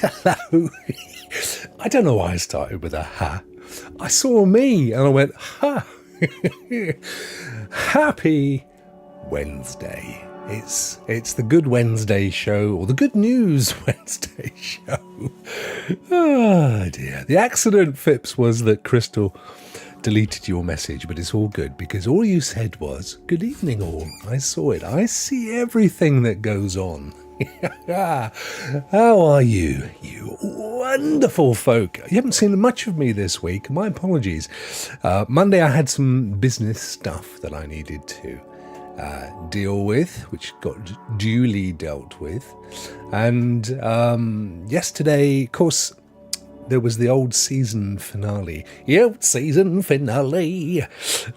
Hello. I don't know why I started with a ha. I saw me and I went, ha. Happy Wednesday. It's the Good Wednesday show, or the Good News Wednesday show. Oh dear. The accident, Phipps, was that Crystal deleted your message, but it's all good because all you said was, good evening all. I saw it. I see everything that goes on. How are you, you wonderful folk? You haven't seen much of me this week. My apologies. Monday I had some business stuff that I needed to deal with, which got duly dealt with. And yesterday, of course, there was the old season finale. The old season finale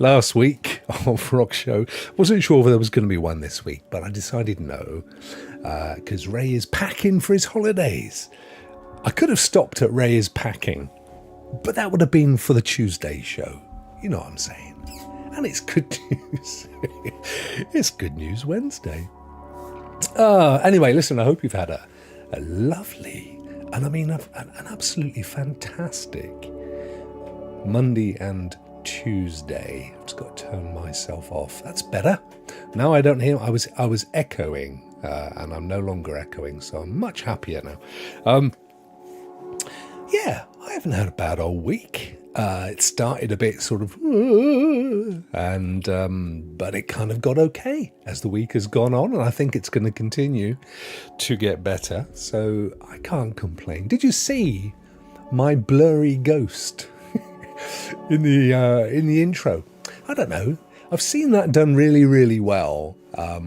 last week of Rokk Show. Wasn't sure if there was going to be one this week, but I decided no, because Ray is packing for his holidays. I could have stopped at Ray is packing, but that would have been for the Tuesday show. You know what I'm saying? And it's good news. It's Good News Wednesday. Anyway, listen, I hope you've had a lovely, and I mean an absolutely fantastic Monday and Tuesday. I've just got to turn myself off. That's better. Now I don't hear. I was echoing, and I'm no longer echoing, so I'm much happier now. Yeah, I haven't had a bad old week. It started a bit sort of, and but it kind of got okay as the week has gone on, and I think it's going to continue to get better. So I can't complain. Did you see my blurry ghost in the intro? I don't know. I've seen that done really, really well,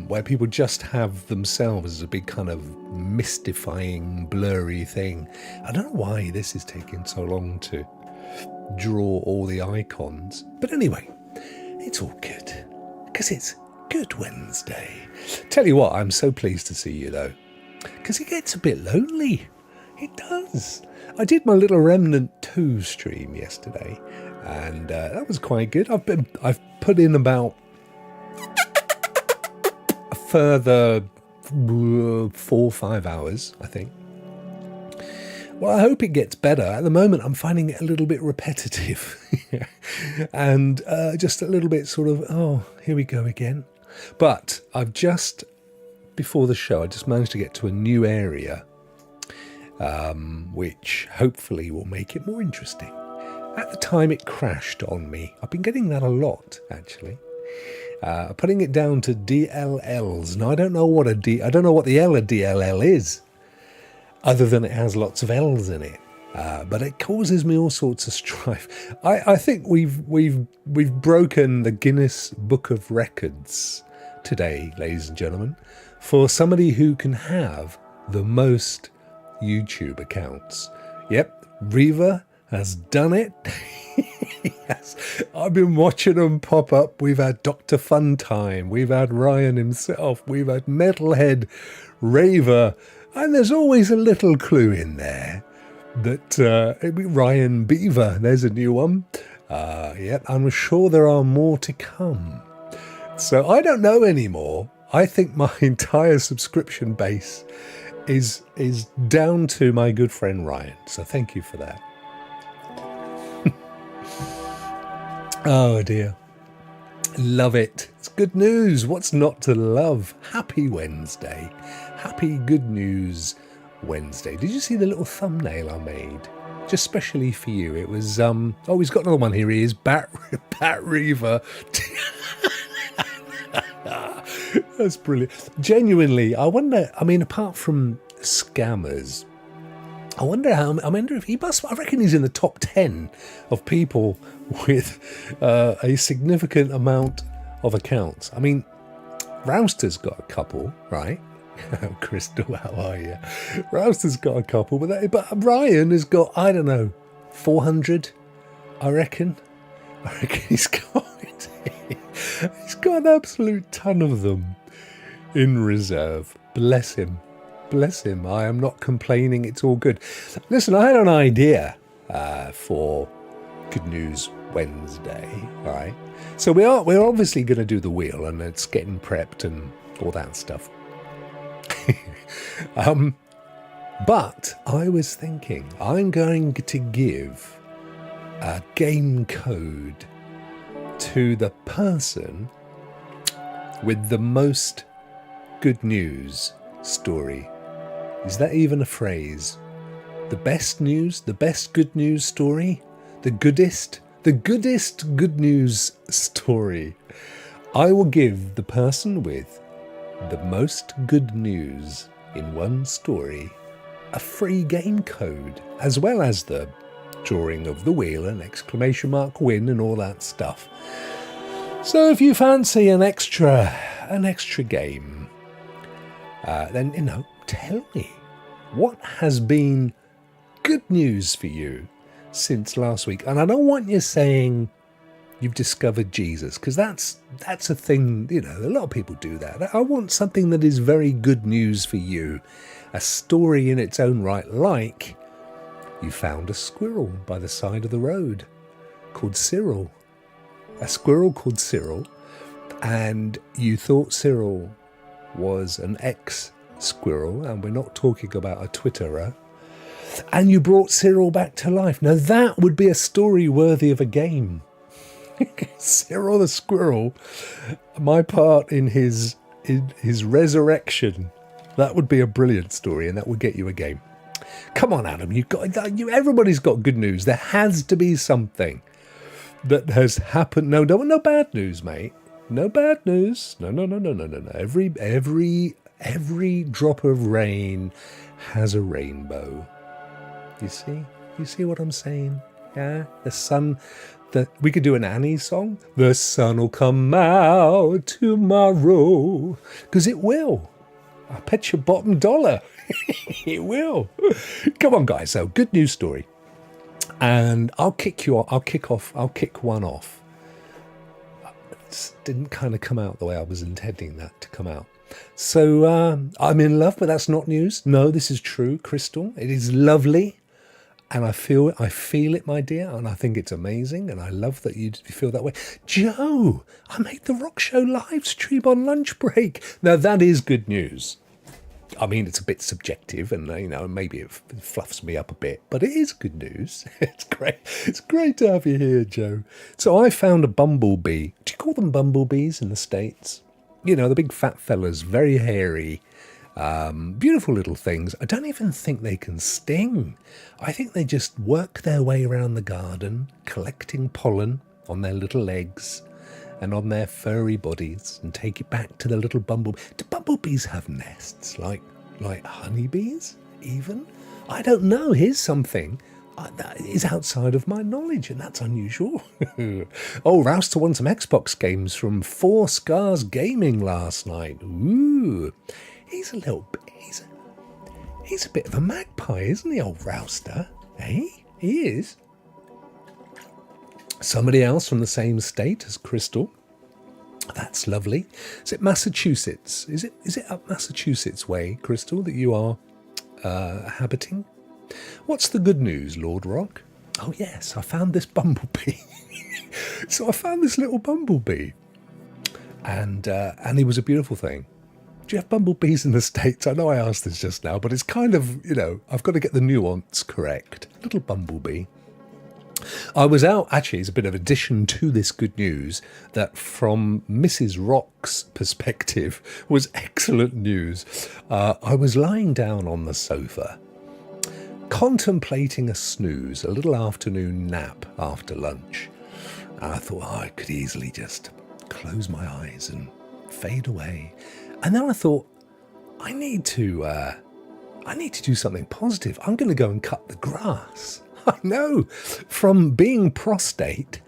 where people just have themselves as a big kind of mystifying, blurry thing. I don't know why this is taking so long to draw all the icons. But anyway, it's all good, because it's Good Wednesday. Tell you what, I'm so pleased to see you, though, because it gets a bit lonely. It does. I did my little Remnant 2 stream yesterday, and that was quite good. I've put in about a further 4 or 5 hours, I think. Well, I hope it gets better. At the moment, I'm finding it a little bit repetitive and just a little bit sort of, oh, here we go again. But before the show, I just managed to get to a new area, which hopefully will make it more interesting. At the time, it crashed on me. I've been getting that a lot, actually. Putting it down to DLLs. Now, I don't know what the L of DLL is, other than it has lots of L's in it. But it causes me all sorts of strife. I think we've broken the Guinness Book of Records today, ladies and gentlemen, for somebody who can have the most YouTube accounts. Yep, Reva has done it. Yes, I've been watching them pop up. We've had Dr. Funtime, we've had Ryan himself, we've had Metalhead, Raver, and there's always a little clue in there that Ryan Beaver, there's a new one. Yep, I'm sure there are more to come. So I don't know anymore. I think my entire subscription base is down to my good friend Ryan. So thank you for that. Oh dear. Love it. It's good news. What's not to love? Happy Wednesday. Happy Good News Wednesday. Did you see the little thumbnail I made? Just specially for you. It was, oh, he's got another one here. He is Bat Reaver. That's brilliant. Genuinely, I wonder, I mean, apart from scammers, I wonder if he must, I reckon he's in the top 10 of people with a significant amount of accounts. I mean, Rouster's got a couple, right? Crystal, how are you? Rouster's got a couple, but Ryan has got, I don't know, 400, I reckon. He's got an absolute ton of them in reserve. Bless him. Bless him. I am not complaining. It's all good. Listen, I had an idea for Good News Wednesday, right? So we're obviously going to do the wheel, and it's getting prepped and all that stuff. But I was thinking, I'm going to give a game code to the person with the most good news story. Is that even a phrase? The best news, the best good news story, the goodest good news story. I will give the person with the most good news in one story a free game code, as well as the drawing of the wheel and exclamation mark win and all that stuff. So if you fancy an extra game, then, tell me, what has been good news for you since last week? And I don't want you saying you've discovered Jesus, because that's a thing, a lot of people do that. I want something that is very good news for you, a story in its own right, like you found a squirrel by the side of the road called Cyril. A squirrel called Cyril, and you thought Cyril was an ex-squirrel, and we're not talking about a Twitterer, and you brought Cyril back to life. Now that would be a story worthy of a game. Cyril the squirrel, my part in his resurrection, that would be a brilliant story, and that would get you a game. Come on, Adam, everybody's got good news. There has to be something that has happened. No bad news, mate. No bad news. No. Every drop of rain has a rainbow. You see what I'm saying? Yeah, the sun. We could do an Annie song. The sun will come out tomorrow, because it will. I bet your bottom dollar. It will. Come on, guys. So, good news story. And I'll kick one off. It didn't kind of come out the way I was intending that to come out. So I'm in love, but that's not news. No, this is true, Crystal. It is lovely. And I feel it, my dear, and I think it's amazing, and I love that you feel that way. Joe, I made the Rokk Show live stream on lunch break. Now, that is good news. I mean, it's a bit subjective, and maybe it fluffs me up a bit, but it is good news. It's great. It's great to have you here, Joe. So I found a bumblebee. Do you call them bumblebees in the States? The big fat fellas, very hairy, beautiful little things. I don't even think they can sting. I think they just work their way around the garden, collecting pollen on their little legs and on their furry bodies, and take it back to the little bumblebee. Do bumblebees have nests like honeybees even? I don't know. Here's something that is outside of my knowledge, and that's unusual. Oh, Rouster won some Xbox games from Four Scars Gaming last night. Ooh, he's a bit of a magpie, isn't he, old Rouster? Eh? He is. Somebody else from the same state as Crystal. That's lovely. Is it Massachusetts? Is it up Massachusetts way, Crystal, that you are habiting? What's the good news, Lord Rokk? Oh yes, I found this bumblebee. So I found this little bumblebee, and he was a beautiful thing. Do you have bumblebees in the States? I know I asked this just now, but it's kind of, I've got to get the nuance correct. Little bumblebee. I was out, actually, it's a bit of addition to this good news, that from Mrs. Rokk's perspective was excellent news. I was lying down on the sofa, contemplating a snooze, a little afternoon nap after lunch. And I thought, I could easily just close my eyes and fade away. And then I thought, I need to do something positive. I'm going to go and cut the grass. I know, from being prostate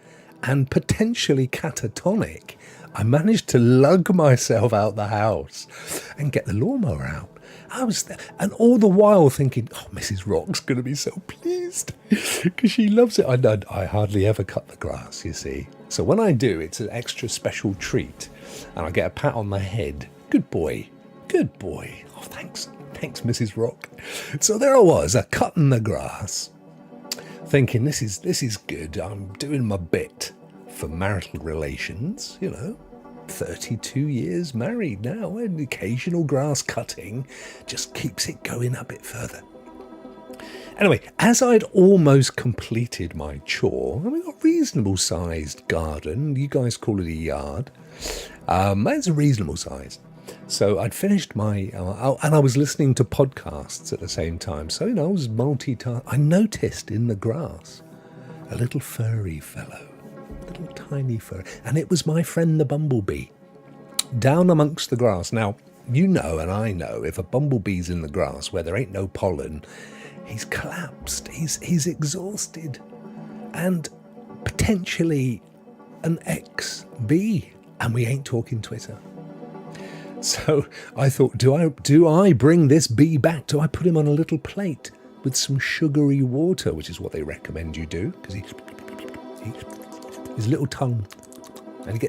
and potentially catatonic, I managed to lug myself out the house and get the lawnmower out. I was there, and all the while thinking, oh, Mrs. Rokk's going to be so pleased because she loves it. I hardly ever cut the grass, you see. So when I do, it's an extra special treat, and I get a pat on the head. Good boy. Good boy. Oh, thanks, Mrs. Rokk. So there I was, cutting the grass, thinking this is good. I'm doing my bit for marital relations, 32 years married now, and occasional grass cutting just keeps it going a bit further. Anyway, as I'd almost completed my chore, and we've got a reasonable sized garden. You guys call it a yard. It's a reasonable size. So I'd finished my, and I was listening to podcasts at the same time. So, I was multitasking. I noticed in the grass a little furry fellow, a little tiny furry, and it was my friend the bumblebee, down amongst the grass. Now, and I know, if a bumblebee's in the grass where there ain't no pollen, he's collapsed, he's exhausted, and potentially an ex-bee, and we ain't talking Twitter. So I thought, do I bring this bee back? Do I put him on a little plate with some sugary water, which is what they recommend you do, because his little tongue, and he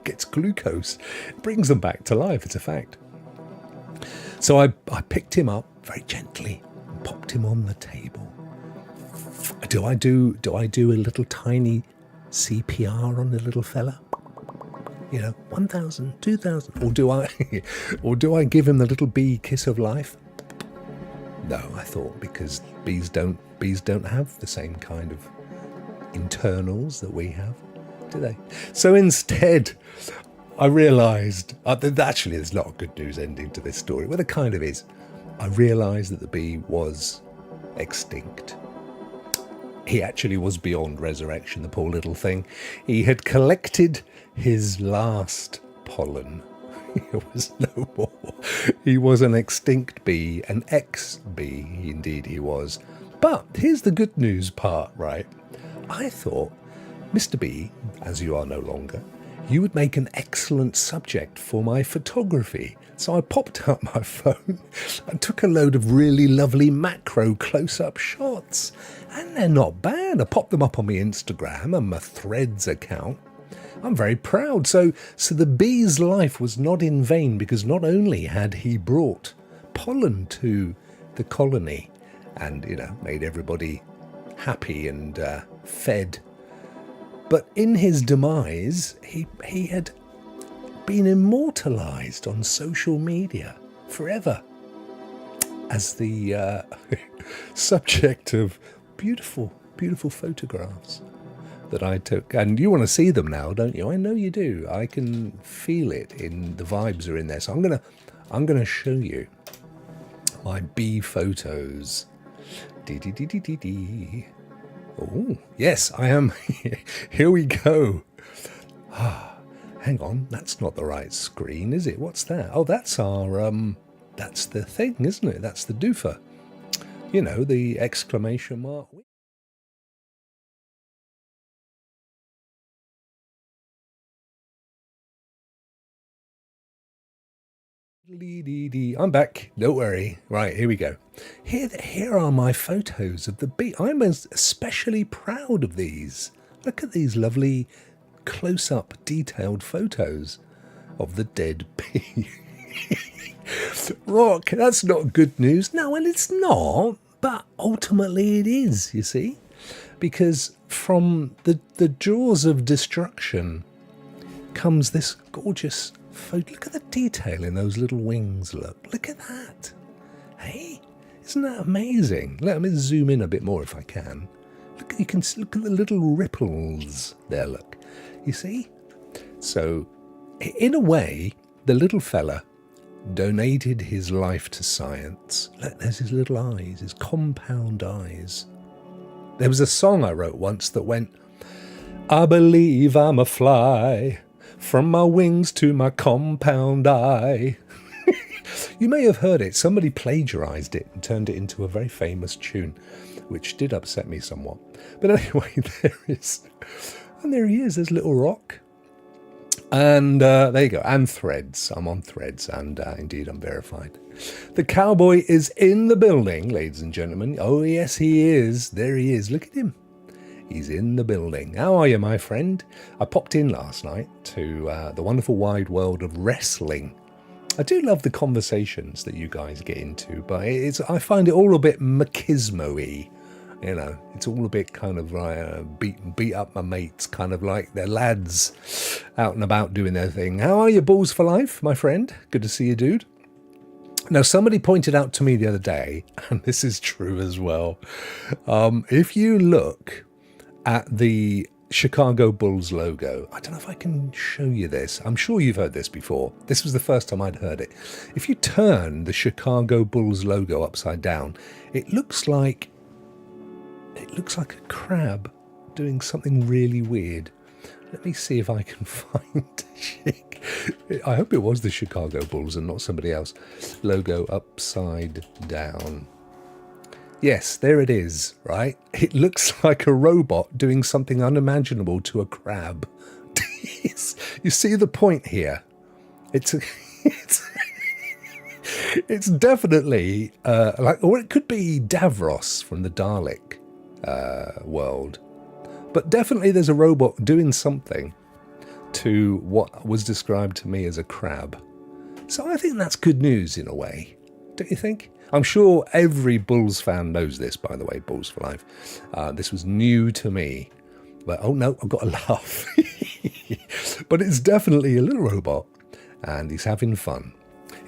gets glucose, brings them back to life. It's a fact. So I picked him up very gently and popped him on the table. Do I do a little tiny CPR on the little fella? 1,000, 2,000, or do I give him the little bee kiss of life? No, I thought, because bees don't have the same kind of internals that we have, do they? So instead, I realised actually there's not a good news ending to this story. Well, there kind of is. I realised that the bee was extinct. He actually was beyond resurrection, the poor little thing. He had collected his last pollen. There was no more. He was an extinct bee, an ex-bee, indeed he was. But here's the good news part, right? I thought, Mr. Bee, as you are no longer, you would make an excellent subject for my photography. So I popped out my phone and took a load of really lovely macro close-up shots. And they're not bad. I popped them up on my Instagram and my Threads account. I'm very proud. So the bee's life was not in vain, because not only had he brought pollen to the colony and, made everybody happy and fed, but in his demise, he had been immortalised on social media forever as the subject of beautiful, beautiful photographs that I took. And you want to see them now, don't you? I know you do. I can feel it in the vibes are in there. So I'm gonna show you my bee photos. Oh, yes, I am. Here we go. Hang on, that's not the right screen, is it? What's that? Oh, that's our, that's the thing, isn't it? That's the doofer. The exclamation mark. I'm back. Don't worry. Right, here we go. Here are my photos of the bee. I'm especially proud of these. Look at these lovely close-up, detailed photos of the dead bee. Rokk, that's not good news. No, well, it's not, but ultimately it is, you see. Because from the jaws of destruction comes this gorgeous photo. Look at the detail in those little wings. Look at that. Hey, isn't that amazing? Let me zoom in a bit more if I can. Look, you can look at the little ripples there. Look, you see. So, in a way, the little fella donated his life to science. Look, there's his little eyes, his compound eyes. There was a song I wrote once that went, I believe I'm a fly, from my wings to my compound eye. You may have heard it. Somebody plagiarised it and turned it into a very famous tune, which did upset me somewhat. But anyway, there is. And there he is, there's little Rokk. And there you go. And Threads. I'm on Threads, and indeed I'm verified. The cowboy is in the building, ladies and gentlemen. Oh, yes, he is. There he is. Look at him. He's in the building. How are you, my friend? I popped in last night to the wonderful wide world of wrestling. I do love the conversations that you guys get into, but I find it all a bit machismo-y. It's all a bit kind of like beat up my mates, kind of like they're lads out and about doing their thing. How are you, balls for life, my friend? Good to see you, dude. Now, somebody pointed out to me the other day, and this is true as well, if you look at the Chicago Bulls logo, I don't know if I can show you this. I'm sure you've heard this before. This was the first time I'd heard it. If you turn the Chicago Bulls logo upside down, it looks like a crab doing something really weird. Let me see if I can find I hope it was the Chicago Bulls and not somebody else. Logo upside down. Yes, there it is, right? It looks like a robot doing something unimaginable to a crab. You see the point here? It's definitely or it could be Davros from the Dalek world. But definitely there's a robot doing something to what was described to me as a crab. So I think that's good news in a way, don't you think? I'm sure every Bulls fan knows this, by the way, Bulls for Life. This was new to me. But, oh no, I've got to laugh. But it's definitely a little robot, and he's having fun.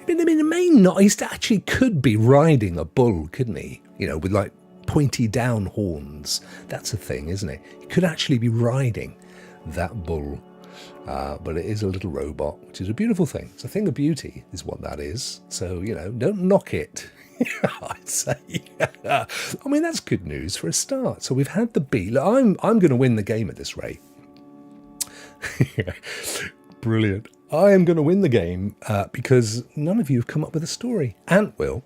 I mean, it may not. He actually could be riding a bull, couldn't he? You know, with like pointy down horns. That's a thing, isn't it? He could actually be riding that bull. But it is a little robot, which is a beautiful thing. It's a thing of beauty, is what that is. So, you know, don't knock it. I'd say. I mean, that's good news for a start. So we've had the B. Look, I'm going to win the game at this rate. Brilliant. I am going to win the game because none of you have come up with a story. Ant will.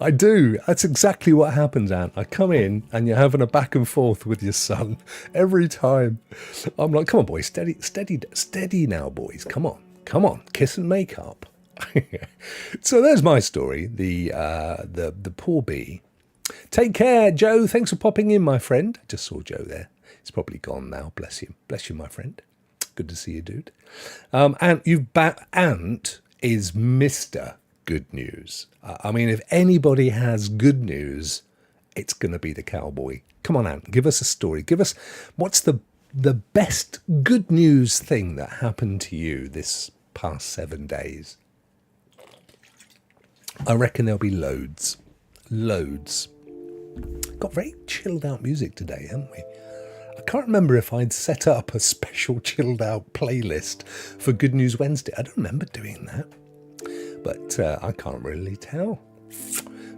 I do. That's exactly what happens, Ant. I come in and you're having a back and forth with your son every time. I'm like, come on, boys, steady now, boys. Come on, kiss and make up. So there's my story. The poor bee. Take care, Joe. Thanks for popping in, my friend. I just saw Joe there. He's probably gone now. Bless you, my friend. Good to see you, dude. And Ant is Mr. Good news. I mean, if anybody has good news, it's going to be the cowboy. Come on, Ant, give us a story. Give us what's the best good news thing that happened to you this past 7 days. I reckon there'll be loads. Got very chilled out music today, haven't we? I can't remember if I'd set up a special chilled out playlist for Good News Wednesday. I don't remember doing that. But I can't really tell.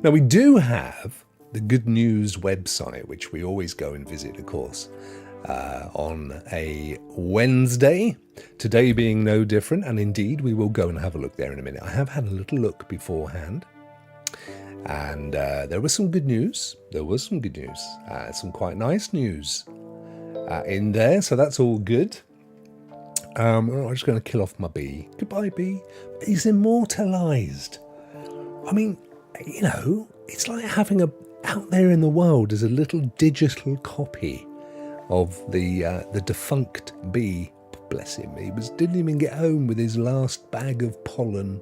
Now, we do have the Good News website, which we always go and visit, of course, on a Wednesday, today being no different. And indeed, we will go and have a look there in a minute. I have had a little look beforehand. And there was some good news. Some quite nice news in there. So that's all good. I'm just going to kill off my bee. Goodbye, bee. He's immortalised. I mean, you know, it's like having out there in the world as a little digital copy of the defunct bee. Bless him. He didn't even get home with his last bag of pollen.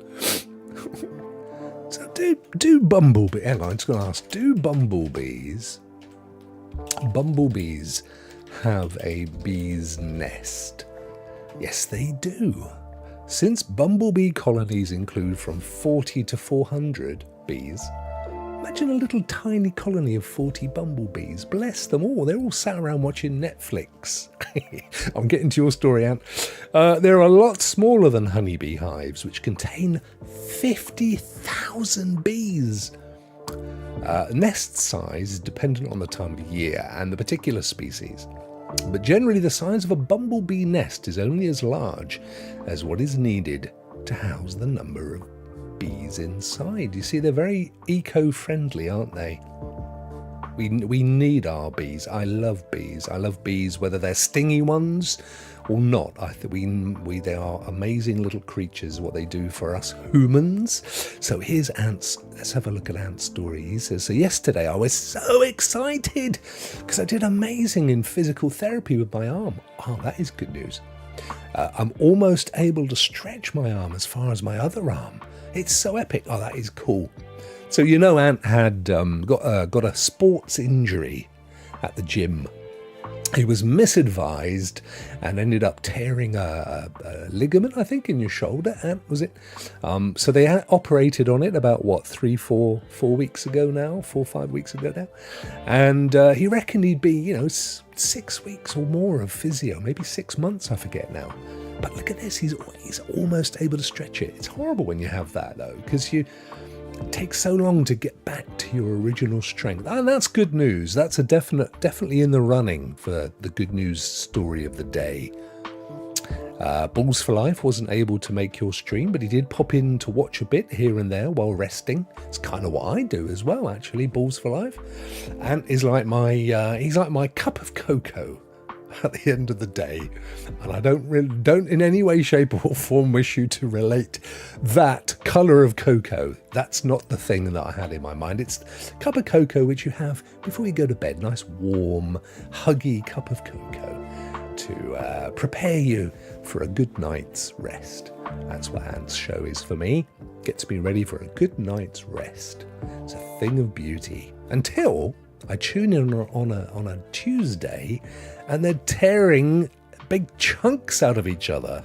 So do bumblebee. Hang on, I'm just going to ask. Do bumblebees have a bee's nest? Yes, they do. Since bumblebee colonies include from 40 to 400 bees, imagine a little tiny colony of 40 bumblebees. Bless them all. They're all sat around watching Netflix. I'm getting to your story, Ant. They're a lot smaller than honeybee hives, which contain 50,000 bees. Nest size is dependent on the time of year and the particular species. But generally, the size of a bumblebee nest is only as large as what is needed to house the number of bees inside. You see, they're very eco-friendly, aren't they? We need our bees. I love bees. I love bees, whether they're stingy ones or not. I think they are amazing little creatures, what they do for us humans. So here's Ant's. Let's have a look at Ant's story. He says, so yesterday I was so excited because I did amazing in physical therapy with my arm. Oh, that is good news. I'm almost able to stretch my arm as far as my other arm. It's so epic. Oh, that is cool. So, you know, Ant had got a sports injury at the gym. He was misadvised and ended up tearing a ligament, I think, in your shoulder. Was it? So they operated on it about, 4 weeks ago now, 5 weeks ago now. And he reckoned he'd be, 6 weeks or more of physio, maybe 6 months, I forget now. But look at this, he's almost able to stretch it. It's horrible when you have that, though, because it takes so long to get back to your original strength. And that's good news. That's a definitely in the running for the good news story of the day. Balls for Life wasn't able to make your stream, but he did pop in to watch a bit here and there while resting. It's kind of what I do as well, actually, Balls for Life. And he's like my cup of cocoa at the end of the day, and I don't in any way, shape or form wish you to relate that colour of cocoa. That's not the thing that I had in my mind. It's a cup of cocoa which you have before you go to bed. Nice warm, huggy cup of cocoa to prepare you for a good night's rest. That's what Ant's show is for me. Gets me ready for a good night's rest. It's a thing of beauty until I tune in on a Tuesday and they're tearing big chunks out of each other,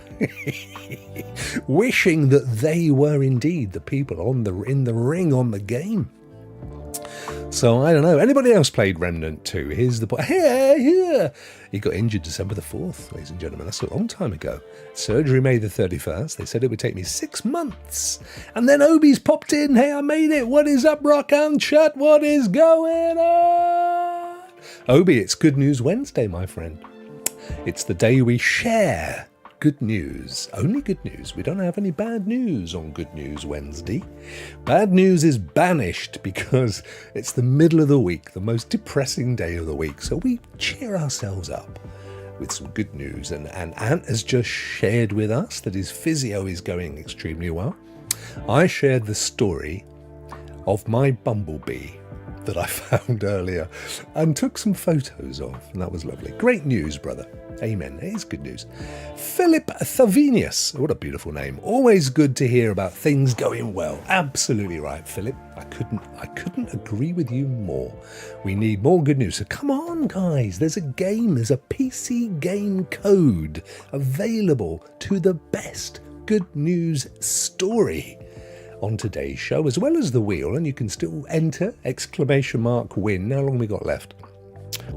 wishing that they were indeed the people in the ring on the game. So I don't know. Anybody else played Remnant 2? Here's the point. Here. He got injured December the 4th, ladies and gentlemen. That's a long time ago. Surgery May the 31st. They said it would take me 6 months. And then Obi's popped in. Hey, I made it. What is up, Rokk and chat? What is going on? Obi, it's Good News Wednesday, my friend. It's the day we share good news. Only good news. We don't have any bad news on Good News Wednesday. Bad news is banished because it's the middle of the week, the most depressing day of the week. So we cheer ourselves up with some good news. And Ant has just shared with us that his physio is going extremely well. I shared the story of my bumblebee that I found earlier and took some photos of, and that was lovely. Great news, brother. Amen. It is good news. Philip Thavenius. What a beautiful name. Always good to hear about things going well. Absolutely right, Philip. I couldn't agree with you more. We need more good news. So come on, guys. There's a PC game code available to the best good news story on today's show, as well as the wheel, and you can still enter ! Win. How long have we got left?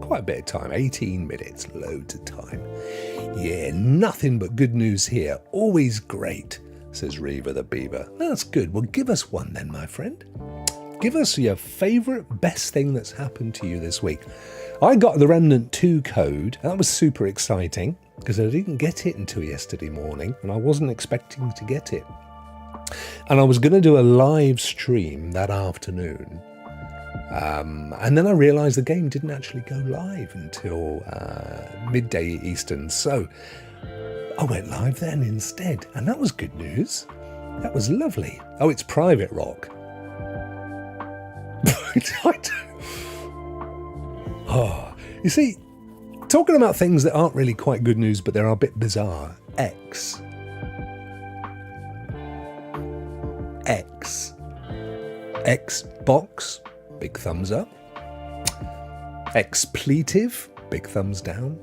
Quite a bit of time, 18 minutes, loads of time. Yeah, nothing but good news here. Always great, says Reva the Beaver. That's good. Well, give us one then, my friend. Give us your favourite, best thing that's happened to you this week. I got the Remnant 2 code. That was super exciting because I didn't get it until yesterday morning, and I wasn't expecting to get it. And I was going to do a live stream that afternoon. And then I realised the game didn't actually go live until midday Eastern. So I went live then instead. And that was good news. That was lovely. Oh, it's private, Rokk. You see, talking about things that aren't really quite good news, but they're a bit bizarre. Xbox, big thumbs up. Expletive, big thumbs down.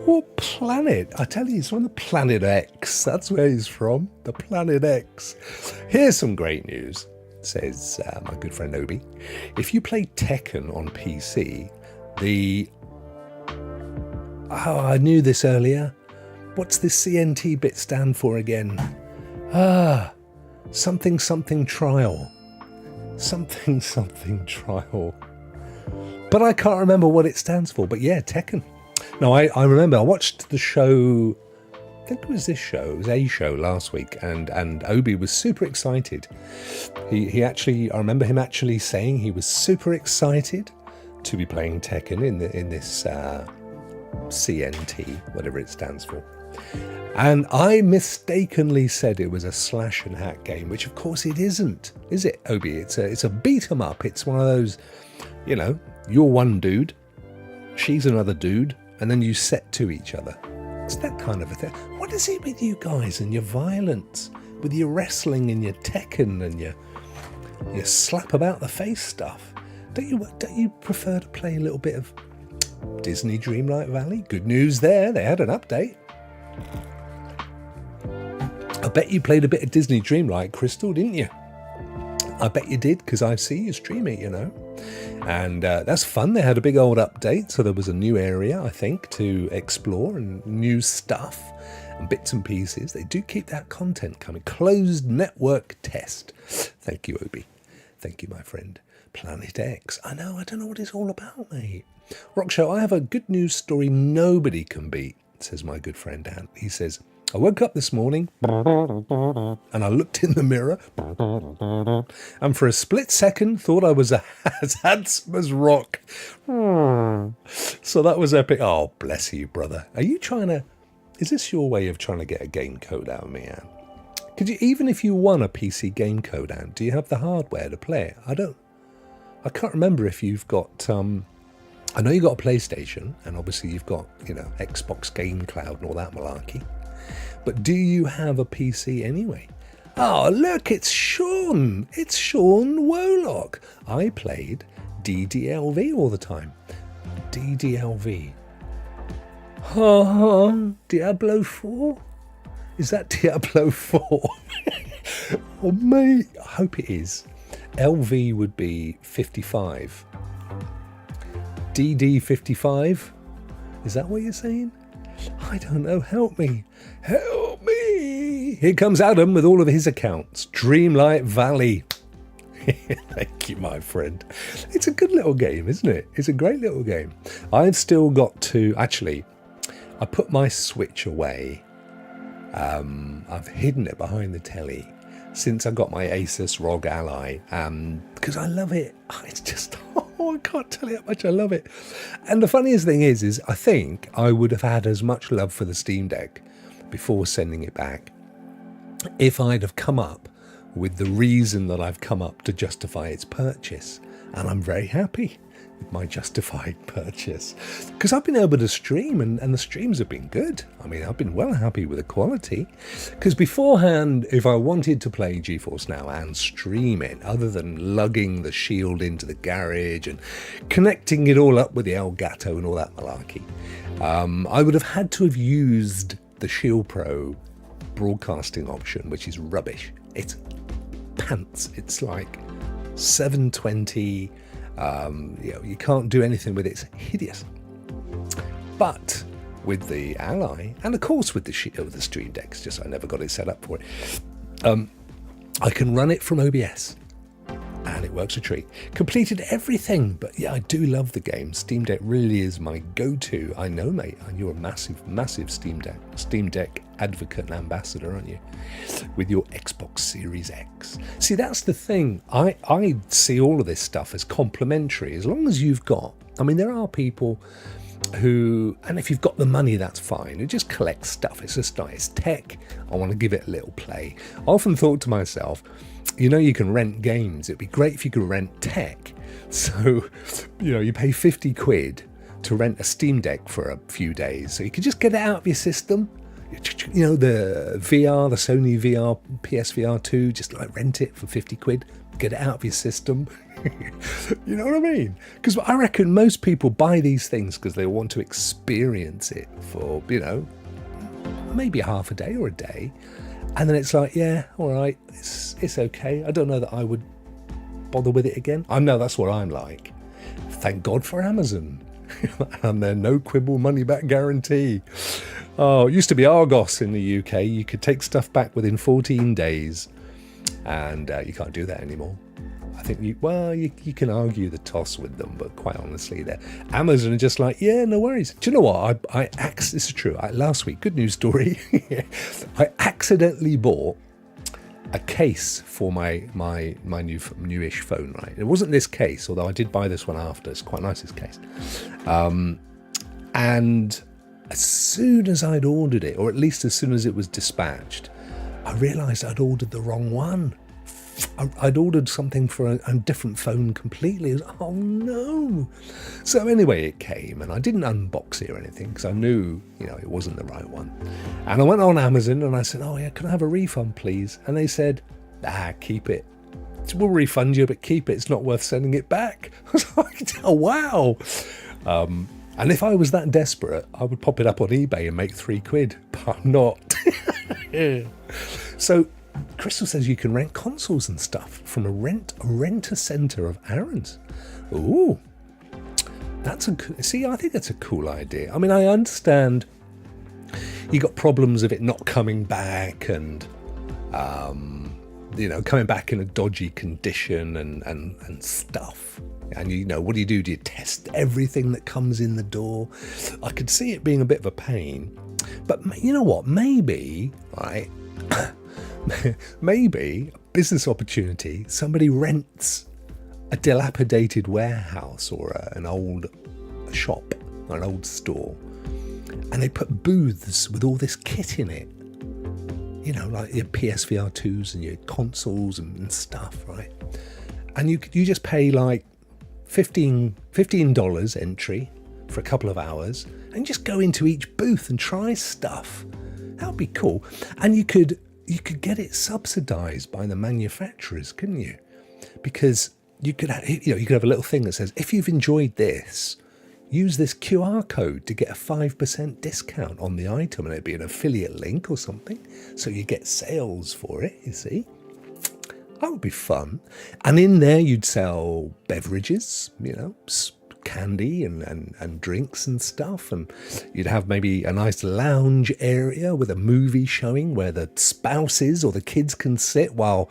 What planet? I tell you, he's from the planet X. That's where he's from, the planet X. Here's some great news, says my good friend Obi. If you play Tekken on PC, I knew this earlier. What's this CNT bit stand for again? Something trial. Something trial. But I can't remember what it stands for. But yeah, Tekken. No, I remember I watched the show, I think it was this show, it was a show last week, and Obi was super excited. He actually, I remember him actually saying he was super excited to be playing Tekken in this CNT, whatever it stands for. And I mistakenly said it was a slash and hack game, which of course it isn't, is it, Obi? It's a beat 'em up. It's one of those, you're one dude, she's another dude, and then you set to each other. It's that kind of a thing. What is it with you guys and your violence, with your wrestling and your Tekken and your slap about the face stuff? Don't you prefer to play a little bit of Disney Dreamlight Valley? Good news there. They had an update. I bet you played a bit of Disney Dreamlight Crystal, didn't you? I bet you did, because I see you stream it, And that's fun. They had a big old update, so there was a new area, I think, to explore and new stuff and bits and pieces. They do keep that content coming. Closed network test. Thank you, Obi. Thank you, my friend. Planet X. I don't know what it's all about, mate. Rokk Show, I have a good news story nobody can beat, says my good friend Dan. He says, I woke up this morning and I looked in the mirror and for a split second thought I was as handsome as Rokk. So that was epic. Oh, bless you, brother. Are you is this your way of trying to get a game code out of me, Anne? Could you, even if you won a PC game code, Anne, do you have the hardware to play it? I can't remember if you've got, I know you've got a PlayStation and obviously you've got, Xbox Game Cloud and all that malarkey. But do you have a PC anyway? Oh, look, it's Sean. It's Sean Wolock. I played DDLV all the time. DDLV. Diablo 4? Is that Diablo 4? Oh, mate, I hope it is. LV would be 55. DD 55? Is that what you're saying? I don't know. Help me. Help me. Here comes Adam with all of his accounts. Dreamlight Valley. Thank you, my friend. It's a good little game, isn't it? It's a great little game. I've still got to... Actually, I put my Switch away. I've hidden it behind the telly since I got my Asus ROG Ally, because I love it. It's just... I can't tell you how much I love it. And the funniest thing is I think I would have had as much love for the Steam Deck before sending it back if I'd have come up with the reason that I've come up to justify its purchase. And I'm very happy with my justified purchase because I've been able to stream and the streams have been good. I mean, I've been well happy with the quality because beforehand, if I wanted to play GeForce Now and stream it, other than lugging the Shield into the garage and connecting it all up with the Elgato and all that malarkey, I would have had to have used the Shield Pro broadcasting option, which is rubbish. It's pants. It's like 720. You can't do anything with it. It's hideous. But with the Ally, and of course with the Stream Deck, it's just I never got it set up for it. I can run it from OBS, and it works a treat. Completed everything, but yeah, I do love the game. Steam Deck really is my go-to. I know, mate, and you're a massive Steam Deck advocate and ambassador, aren't you? With your Xbox Series X. See, that's the thing. I see all of this stuff as complementary. As long as you've got... I mean, there are people who... And if you've got the money, that's fine. Who just collect stuff. It's just nice tech. I want to give it a little play. I often thought to myself, you can rent games. It'd be great if you could rent tech. So, you pay 50 quid to rent a Steam Deck for a few days. So you could just get it out of your system. The VR, the Sony VR, PSVR 2, just like rent it for 50 quid, get it out of your system. You know what I mean? Because I reckon most people buy these things because they want to experience it for, maybe half a day or a day. And then it's like, yeah, all right, it's okay. I don't know that I would bother with it again. I know that's what I'm like. Thank God for Amazon. And their no quibble money back guarantee. Oh, it used to be Argos in the UK. You could take stuff back within 14 days, and you can't do that anymore. I think you can argue the toss with them, but quite honestly, Amazon are just like, yeah, no worries. Do you know what? This is true. Last week, good news story. I accidentally bought a case for my newish phone. Right, it wasn't this case, although I did buy this one after. It's quite nice, this case, and as soon as I'd ordered it, or at least as soon as it was dispatched, I realised I'd ordered the wrong one. I'd ordered something for a different phone completely. Oh no! So anyway, it came, and I didn't unbox it or anything because I knew, it wasn't the right one. And I went on Amazon and I said, "Oh yeah, can I have a refund, please?" And they said, "Keep it. we'll refund you, but keep it. It's not worth sending it back. I was like, oh, wow. And if I was that desperate, I would pop it up on eBay and make £3, but I'm not. So Crystal says you can rent consoles and stuff from a renter centre of Aaron's. Ooh, I think that's a cool idea. I mean, I understand you got problems of it not coming back and, coming back in a dodgy condition and stuff. And, what do? Do you test everything that comes in the door? I could see it being a bit of a pain. But you know what? Maybe, right? Maybe a business opportunity, somebody rents a dilapidated warehouse or an old shop or an old store, and they put booths with all this kit in it. Like your PSVR 2s and your consoles and stuff, right? And you just pay like $15 entry for a couple of hours and just go into each booth and try stuff. That would be cool. And you could get it subsidized by the manufacturers, couldn't you? Because you could have a little thing that says, if you've enjoyed this, use this QR code to get a 5% discount on the item, and it'd be an affiliate link or something. So you get sales for it, you see. That would be fun. And in there you'd sell beverages, candy and drinks and stuff. And you'd have maybe a nice lounge area with a movie showing where the spouses or the kids can sit while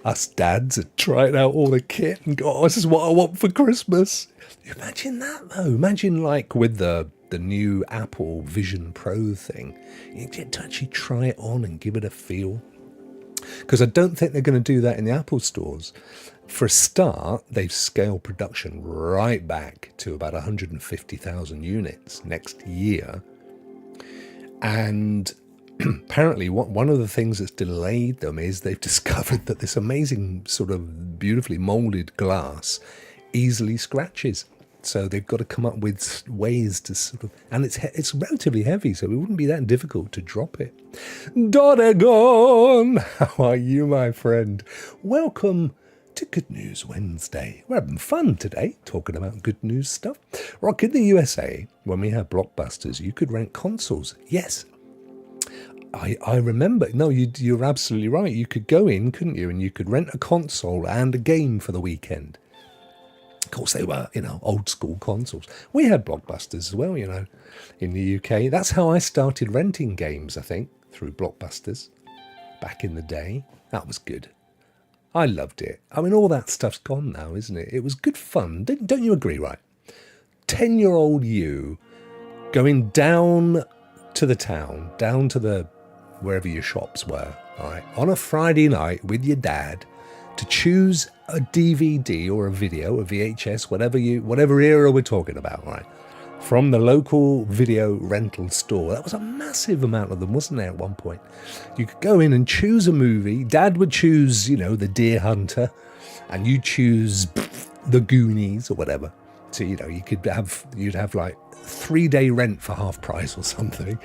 us dads are trying out all the kit and go, oh, this is what I want for Christmas. Imagine that, though. Imagine like with the new Apple Vision Pro thing, you get to actually try it on and give it a feel. Because I don't think they're going to do that in the Apple stores. For a start, they've scaled production right back to about 150,000 units next year. And apparently one of the things that's delayed them is they've discovered that this amazing sort of beautifully molded glass easily scratches. So they've got to come up with ways to sort of, and it's relatively heavy, so it wouldn't be that difficult to drop it. Donegon, how are you, my friend? Welcome to Good News Wednesday. We're having fun today, talking about good news stuff. Rokk, in the USA, when we had Blockbusters, you could rent consoles. Yes, I remember. No, you're absolutely right. You could go in, couldn't you, and you could rent a console and a game for the weekend. Of course, they were, old school consoles. We had Blockbusters as well, in the UK. That's how I started renting games, I think, through Blockbusters back in the day. That was good. I loved it. I mean, all that stuff's gone now, isn't it? It was good fun. Don't you agree, right? 10-year-old you going down to the town, down to wherever your shops were, all right, on a Friday night with your dad to choose a DVD or a video, a VHS, whatever era we're talking about, right, from the local video rental store. That was a massive amount of them, wasn't there, at one point? You could go in and choose a movie. Dad would choose, the Deer Hunter, and you choose the Goonies or whatever. So, you'd have like 3-day rent for half price or something.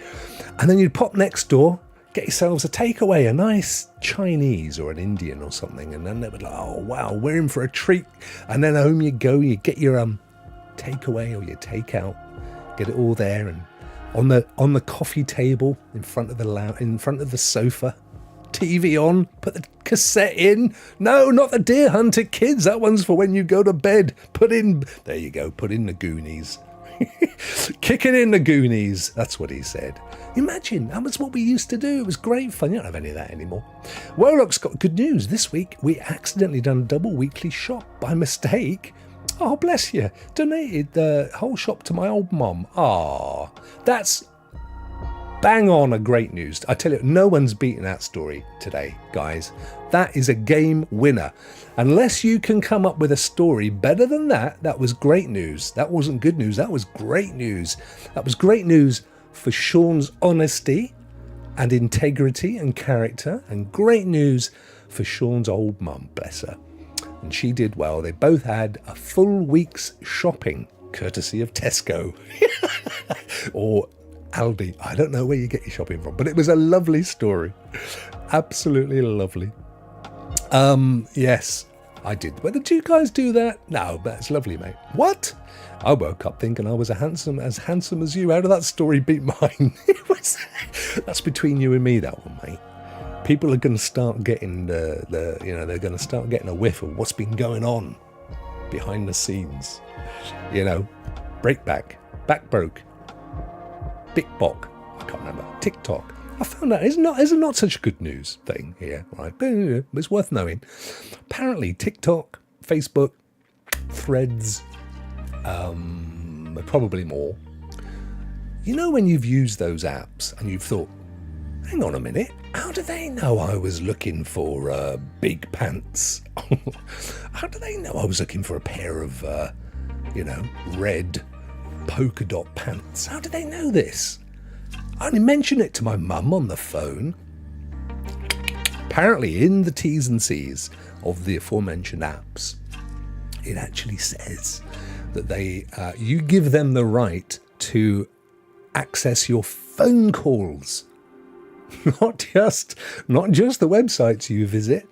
And then you'd pop next door, get yourselves a takeaway, a nice Chinese or an Indian or something. And then they would like, oh, wow, we're in for a treat. And then home you go, you get your takeaway or your takeout, get it all there. And on the coffee table in front of the sofa, TV on, put the cassette in. No, not the Deer Hunter, kids. That one's for when you go to bed. There you go, put in the Goonies. Kicking in the Goonies. That's what he said. Imagine, that was what we used to do. It was great fun. You don't have any of that anymore. Well, Rokk's got good news. This week, we accidentally done a double weekly shop by mistake. Oh, bless you. Donated the whole shop to my old mum. Ah, that's bang on a great news. I tell you, no one's beaten that story today, guys. That is a game winner. Unless you can come up with a story better than that, that was great news. That wasn't good news. That was great news. That was great news for Sean's honesty and integrity and character, and great news for Sean's old mum, bless her. And she did well. They both had a full week's shopping, courtesy of Tesco or Aldi. I don't know where you get your shopping from, but it was a lovely story. Absolutely lovely. Yes, I did. But did you guys do that? No, that's lovely, mate. What? I woke up thinking I was as handsome as you. How did that story beat mine? That's between you and me, that one, mate. People are going to start getting they're going to start getting a whiff of what's been going on behind the scenes. Breakback, back broke, Big Bok, I can't remember, TikTok. I found out it's not such a good news thing here, right? But it's worth knowing. Apparently, TikTok, Facebook, Threads, probably more. When you've used those apps and you've thought, hang on a minute, how do they know I was looking for big pants? How do they know I was looking for a pair of, red polka dot pants? How do they know this? I only mentioned it to my mum on the phone. Apparently, in the T's and C's of the aforementioned apps, it actually says that you give them the right to access your phone calls, not just the websites you visit.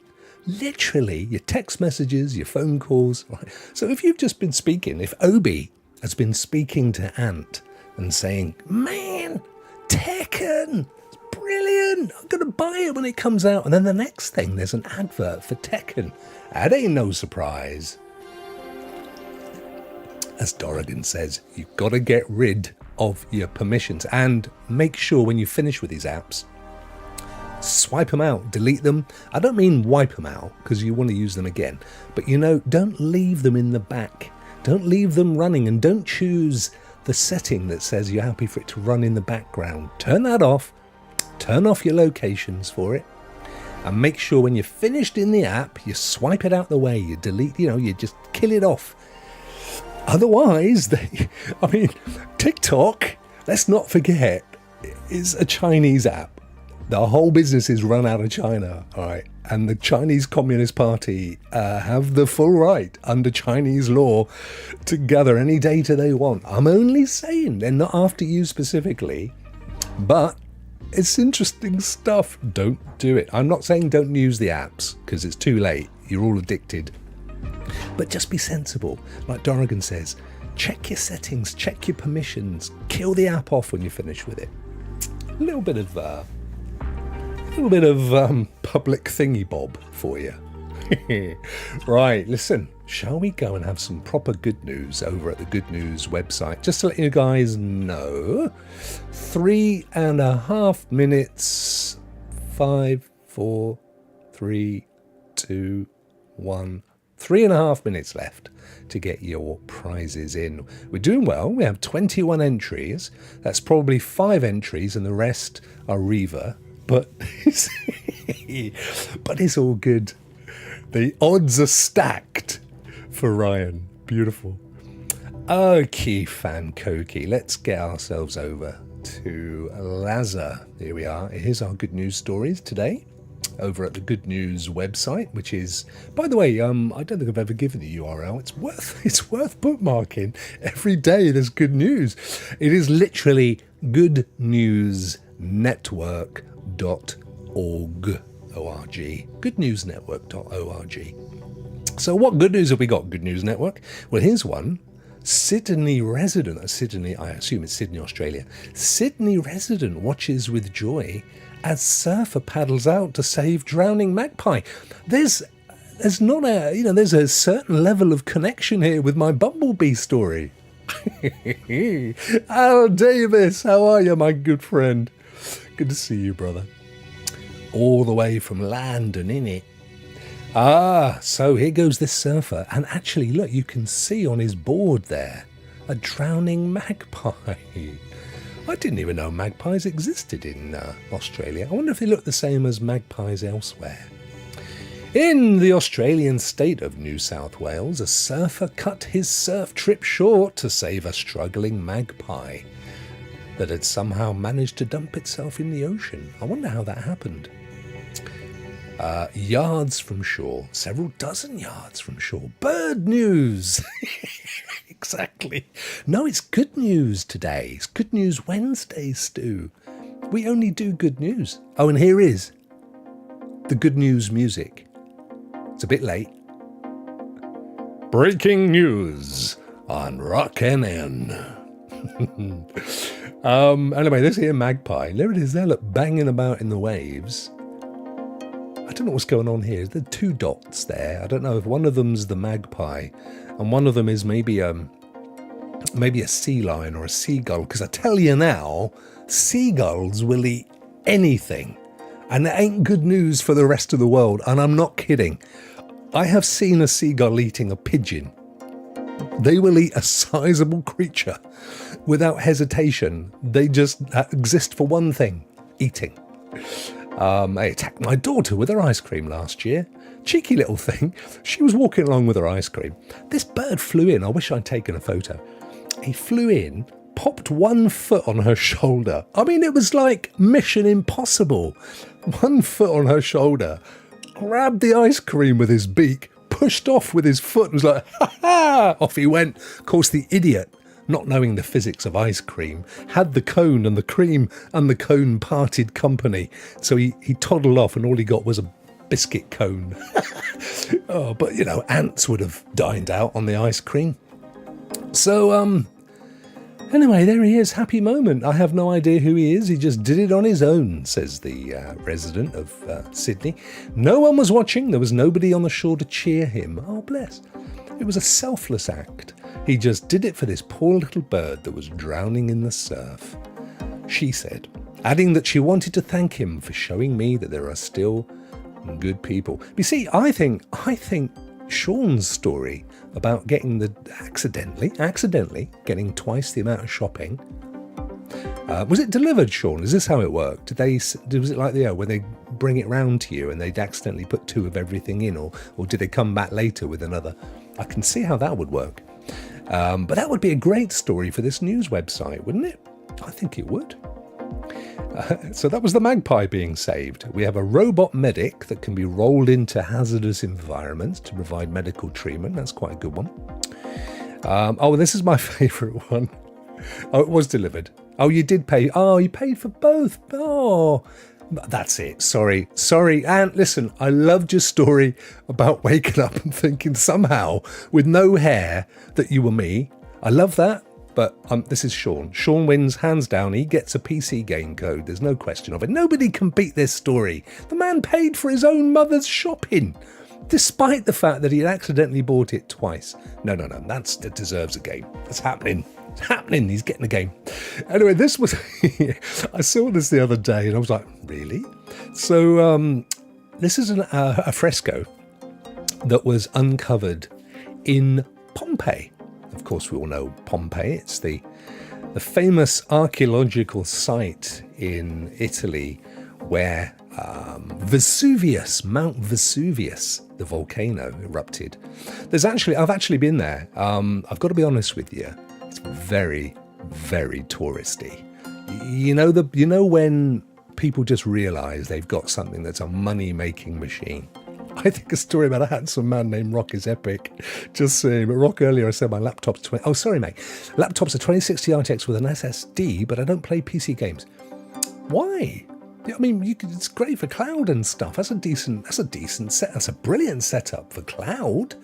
Literally, your text messages, your phone calls. Right? So if you've just been speaking, if Obi has been speaking to Ant and saying, "Man, Tekken, it's brilliant, I'm going to buy it when it comes out," and then the next thing, there's an advert for Tekken. That ain't no surprise. As Dorrigan says, you've got to get rid of your permissions and make sure when you finish with these apps, swipe them out, delete them. I don't mean wipe them out because you want to use them again, but don't leave them in the back. Don't leave them running, and don't choose the setting that says you're happy for it to run in the background. Turn that off. Turn off your locations for it, and make sure when you're finished in the app, you swipe it out the way, you delete, you just kill it off. Otherwise, TikTok, let's not forget, is a Chinese app. The whole business is run out of China, all right? And the Chinese Communist Party have the full right under Chinese law to gather any data they want. I'm only saying they're not after you specifically, but it's interesting stuff. Don't do it. I'm not saying don't use the apps because it's too late. You're all addicted. But just be sensible. Like Dorrigan says, check your settings, check your permissions, kill the app off when you finish with it. A little bit of public thingy bob for you. Right, listen, shall we go and have some proper good news over at the Good News website? Just to let you guys know, 3.5 minutes, 5, 4, 3, 2, 1. 3.5 minutes left to get your prizes in. We're doing well. We have 21 entries. That's probably 5 entries and the rest are Reva. But it's all good. The odds are stacked for Ryan. Beautiful. Okay, fan Koki. Let's get ourselves over to Lazar. Here we are. Here's our good news stories today over at the Good News website, which is, by the way, I don't think I've ever given the URL. It's worth bookmarking. Every day there's good news. It is literally goodnewsnetwork.org. Goodnewsnetwork.org. So what good news have we got, Good News Network? Well, here's one. Sydney resident, Sydney, I assume it's Sydney, Australia. Sydney resident watches with joy as surfer paddles out to save drowning magpie. There's not a, there's a certain level of connection here with my bumblebee story. Al Davis, how are you, my good friend? Good to see you, brother. All the way from London, innit? So here goes this surfer. And actually, look, you can see on his board there a drowning magpie. I didn't even know magpies existed in Australia. I wonder if they look the same as magpies elsewhere. In the Australian state of New South Wales, a surfer cut his surf trip short to save a struggling magpie that had somehow managed to dump itself in the ocean. I wonder how that happened. Yards from shore, several dozen yards from shore. Bird news! Exactly. No, it's good news today. It's Good News Wednesday, Stu. We only do good news. Oh, and here is the good news music. It's a bit late. Breaking news on Rokk NN. Anyway, this here magpie, there it is there, look, banging about in the waves. I don't know what's going on here. There are two dots there. I don't know if one of them's the magpie and one of them is maybe a sea lion or a seagull, because I tell you now, seagulls will eat anything, and it ain't good news for the rest of the world, and I'm not kidding. I have seen a seagull eating a pigeon. They will eat a sizable creature without hesitation. They just exist for one thing, eating. I attacked my daughter with her ice cream last year. Cheeky little thing. She was walking along with her ice cream. This bird flew in. I wish I'd taken a photo. He flew in, popped one foot on her shoulder. I mean, it was like Mission Impossible. 1 foot on her shoulder, grabbed the ice cream with his beak, pushed off with his foot, and was like, ha ha! Off he went. Of course, the idiot, not knowing the physics of ice cream, had the cone, and the cream and the cone parted company. So he toddled off, and all he got was a biscuit cone. Oh, but, you know, ants would have dined out on the ice cream. So, anyway, there he is. Happy moment. I have no idea who he is. He just did it on his own, says the resident of Sydney. No one was watching. There was nobody on the shore to cheer him. Oh, bless. It was a selfless act. He just did it for this poor little bird that was drowning in the surf, she said, adding that she wanted to thank him for showing me that there are still good people. You see, I think Sean's story about getting accidentally getting twice the amount of shopping. Was it delivered, Sean? Is this how it worked? Was it like where they bring it round to you and they'd accidentally put 2 of everything in, or did they come back later with another? I can see how that would work. But that would be a great story for this news website, wouldn't it? I think it would. So that was the magpie being saved. We have a robot medic that can be rolled into hazardous environments to provide medical treatment. That's quite a good one. This is my favourite one. Oh, it was delivered. Oh, you did pay. Oh, you paid for both. Oh, that's it. Sorry. And listen, I loved your story about waking up and thinking somehow with no hair that you were me. I love that. But this is Sean. Sean wins hands down. He gets a PC game code. There's no question of it. Nobody can beat this story. The man paid for his own mother's shopping, despite the fact that he had accidentally bought it twice. No. That deserves a game. That's happening. It's happening. He's getting a game. Anyway, this was... I saw this the other day and I was like, really? So this is a fresco that was uncovered in Pompeii. Of course, we all know Pompeii. It's the famous archaeological site in Italy where Mount Vesuvius, the volcano, erupted. I've actually been there. I've got to be honest with you. It's very, very touristy. You know when people just realise they've got something that's a money-making machine. I think a story about a handsome man named Rokk is epic. Just saying. But Rokk, earlier I said my laptop's laptop's a 2060 RTX with an SSD, but I don't play PC games. Why? I mean, it's great for cloud and stuff. That's a brilliant setup for cloud.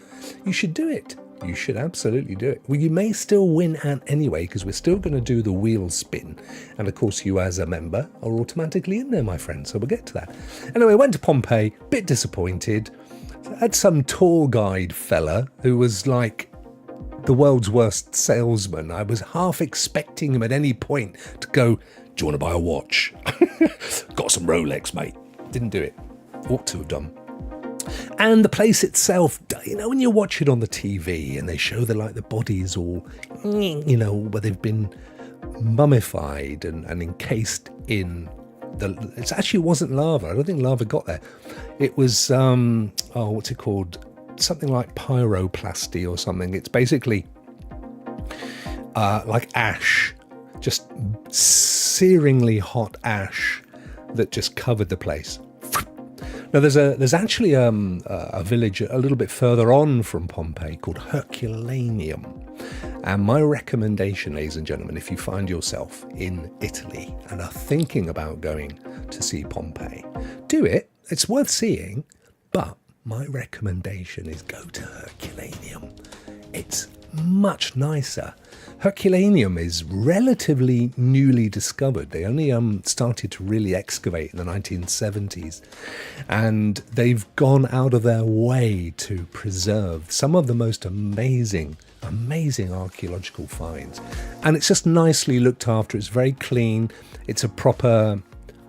You should do it. You should absolutely do it. Well, you may still win anyway, because we're still going to do the wheel spin. And of course, you as a member are automatically in there, my friend. So we'll get to that. Anyway, I went to Pompeii, bit disappointed. I had some tour guide fella who was like the world's worst salesman. I was half expecting him at any point to go, do you want to buy a watch? Got some Rolex, mate. Didn't do it. Ought to have done. And the place itself, when you watch it on the TV and they show the bodies all, where they've been mummified and encased in it actually wasn't lava. I don't think lava got there. It was, what's it called? Something like pyroplasty or something. It's basically like ash, just searingly hot ash that just covered the place. Now, there's actually a village a little bit further on from Pompeii called Herculaneum. And my recommendation, ladies and gentlemen, if you find yourself in Italy and are thinking about going to see Pompeii, do it. It's worth seeing. But my recommendation is go to Herculaneum. It's much nicer. Herculaneum is relatively newly discovered. They only started to really excavate in the 1970s, and they've gone out of their way to preserve some of the most amazing archaeological finds. And it's just nicely looked after. It's very clean. It's a proper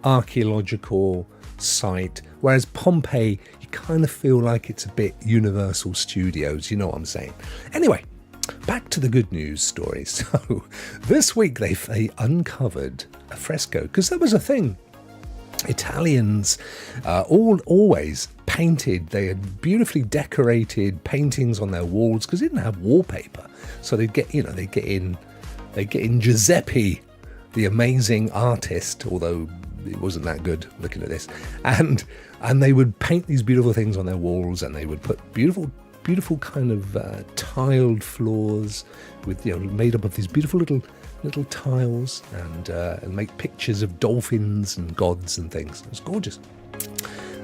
archaeological site, whereas Pompeii, you kind of feel like it's a bit Universal Studios, you know what I'm saying. Anyway, back to the good news story. So this week they uncovered a fresco, because there was a thing. Italians always painted. They had beautifully decorated paintings on their walls because they didn't have wallpaper. So they'd get in Giuseppe, the amazing artist, although it wasn't that good looking at this, and they would paint these beautiful things on their walls, and they would put beautiful kind of tiled floors with, made up of these beautiful little tiles, and make pictures of dolphins and gods and things. It was gorgeous.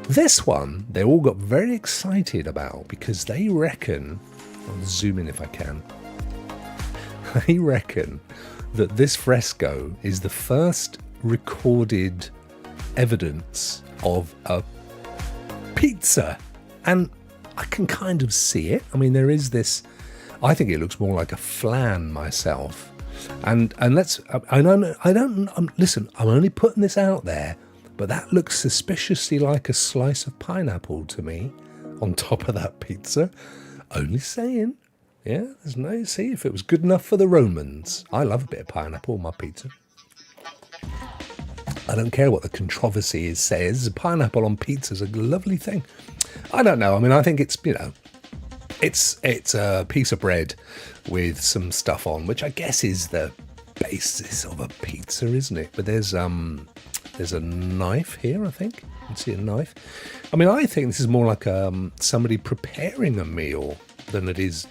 This one they all got very excited about because they reckon, I'll zoom in if I can, they reckon that this fresco is the first recorded evidence of a pizza. And I can kind of see it. I mean, there is this, I think it looks more like a flan myself. And listen, I'm only putting this out there, but that looks suspiciously like a slice of pineapple to me on top of that pizza. Only saying. Yeah, there's no, see, if it was good enough for the Romans. I love a bit of pineapple on my pizza. I don't care what the controversy says. Pineapple on pizza is a lovely thing. I don't know. I mean, I think it's, it's a piece of bread with some stuff on, which I guess is the basis of a pizza, isn't it? But there's a knife here, I think. You can see a knife. I mean, I think this is more like somebody preparing a meal than it is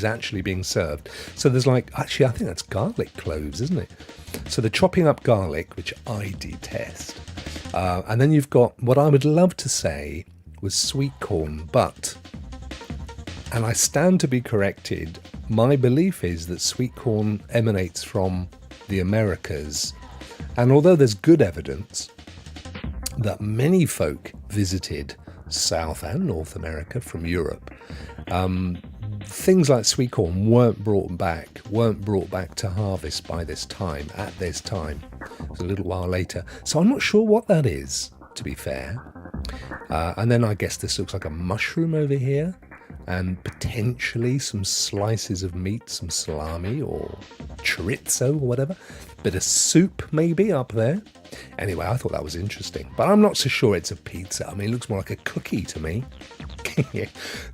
actually being served. So there's actually, I think that's garlic cloves, isn't it? So they're chopping up garlic, which I detest. And then you've got what I would love to say was sweet corn, but, and I stand to be corrected, my belief is that sweet corn emanates from the Americas. And although there's good evidence that many folk visited South and North America from Europe, things like sweet corn weren't brought back to harvest at this time. It was a little while later. So I'm not sure what that is, to be fair. And then I guess this looks like a mushroom over here, and potentially some slices of meat, some salami or chorizo or whatever. Bit of soup maybe up there. Anyway, I thought that was interesting, but I'm not so sure it's a pizza. I mean, it looks more like a cookie to me.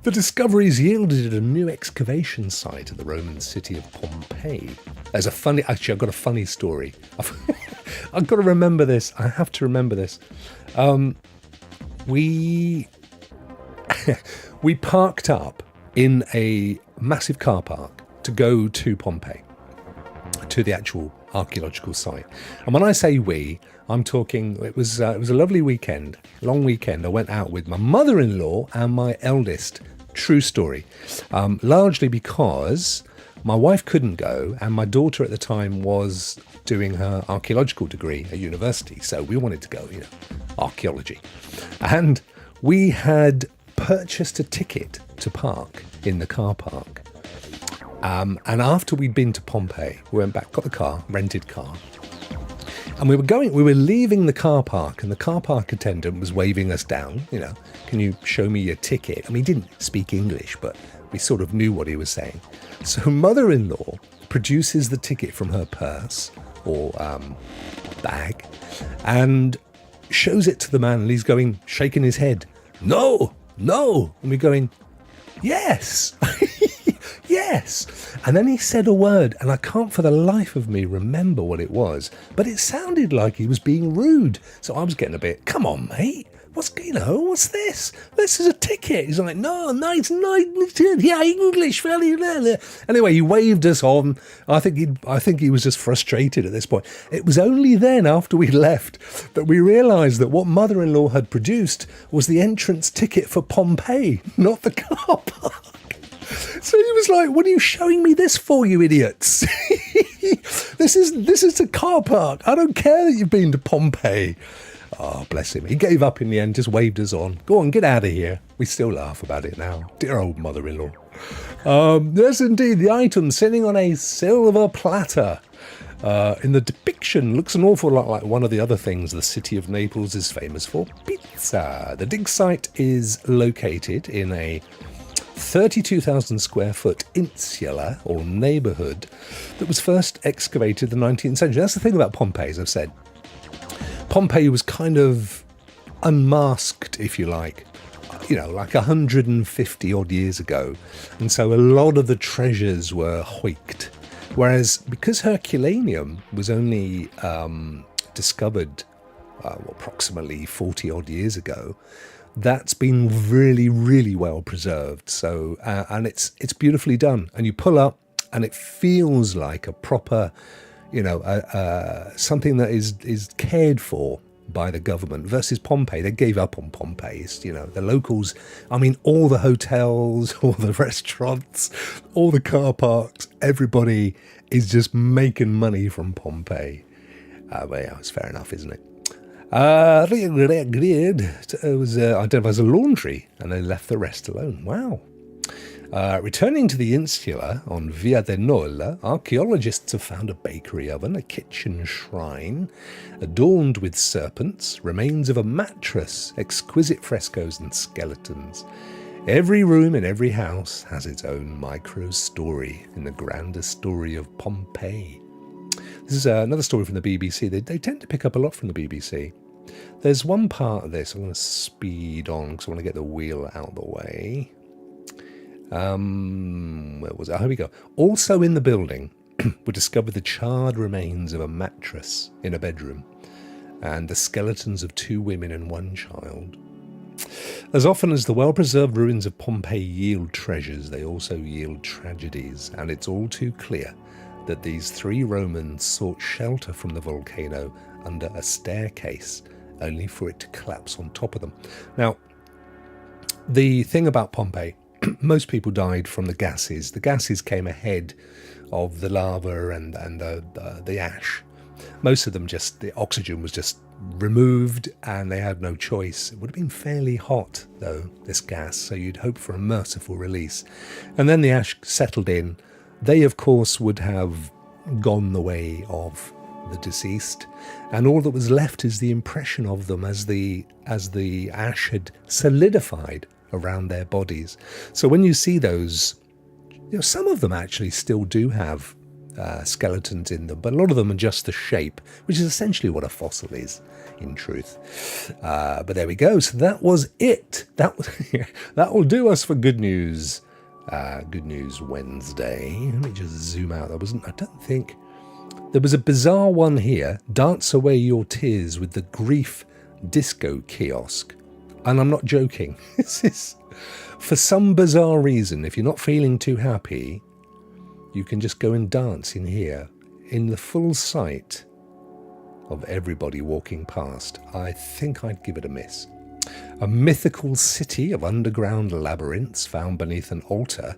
The discoveries yielded a new excavation site at the Roman city of Pompeii. Actually, I've got a funny story. I've got to remember this. I have to remember this. We parked up in a massive car park to go to Pompeii, to the actual archaeological site. And when I say we, I'm talking, it was a lovely weekend, long weekend. I went out with my mother-in-law and my eldest. True story. Largely because my wife couldn't go, and my daughter at the time was doing her archaeological degree at university. So we wanted to go, archaeology. And we had purchased a ticket to park in the car park. And after we'd been to Pompeii, we went back, got the car, rented car. And we were leaving the car park, and the car park attendant was waving us down, can you show me your ticket? I mean, he didn't speak English, but we sort of knew what he was saying. So mother-in-law produces the ticket from her purse or bag and shows it to the man, and he's going, shaking his head, no. And we're going, yes. Yes. And then he said a word, and I can't for the life of me remember what it was, but it sounded like he was being rude. So I was getting a bit, come on, mate, what's this? This is a ticket. He's like, no, nice, yeah, English, fairly. Anyway, he waved us on. I think he was just frustrated at this point. It was only then, after we left, that we realised that what mother-in-law had produced was the entrance ticket for Pompeii, not the car park. So he was like, what are you showing me this for, you idiots? This is a car park. I don't care that you've been to Pompeii. Oh, bless him. He gave up in the end, just waved us on. Go on, get out of here. We still laugh about it now. Dear old mother-in-law. Yes, indeed, the item sitting on a silver platter. In the depiction, looks an awful lot like one of the other things the city of Naples is famous for, pizza. The dig site is located in a 32,000 square foot insula or neighbourhood that was first excavated in the 19th century. That's the thing about Pompeii, as I've said. Pompeii was kind of unmasked, if you like, like 150 odd years ago. And so a lot of the treasures were hoiked. Whereas because Herculaneum was only discovered approximately 40 odd years ago, that's been really, really well preserved. So, and it's beautifully done. And you pull up and it feels like a proper, something that is cared for by the government versus Pompeii. They gave up on Pompeii. The locals, all the hotels, all the restaurants, all the car parks, everybody is just making money from Pompeii. But yeah, it's fair enough, isn't it? It was identified as a laundry, and they left the rest alone. Wow. Returning to the insula on Via de Nola, archaeologists have found a bakery oven, a kitchen shrine, adorned with serpents, remains of a mattress, exquisite frescoes and skeletons. Every room in every house has its own micro-story in the grander story of Pompeii. This is another story from the BBC. They tend to pick up a lot from the BBC. There's one part of this, I'm going to speed on because I want to get the wheel out of the way. Where was it? Oh, here we go. Also in the building were discovered the charred remains of a mattress in a bedroom and the skeletons of 2 women and 1 child. As often as the well-preserved ruins of Pompeii yield treasures, they also yield tragedies, and it's all too clear that these 3 Romans sought shelter from the volcano under a staircase, only for it to collapse on top of them. Now, the thing about Pompeii, most people died from the gases. The gases came ahead of the lava and the ash. Most of them the oxygen was just removed and they had no choice. It would have been fairly hot, though, this gas, so you'd hope for a merciful release. And then the ash settled in. They, of course, would have gone the way of the deceased, and all that was left is the impression of them as the ash had solidified around their bodies. So when you see those, some of them actually still do have skeletons in them, but a lot of them are just the shape, which is essentially what a fossil is, in truth. But there we go. So that was it. That will do us for Good News. Good News Wednesday. Let me just zoom out. I don't think there was a bizarre one here. Dance away your tears with the grief disco kiosk. And I'm not joking. This is, for some bizarre reason, if you're not feeling too happy, you can just go and dance in here in the full sight of everybody walking past. I think I'd give it a miss. A mythical city of underground labyrinths found beneath an altar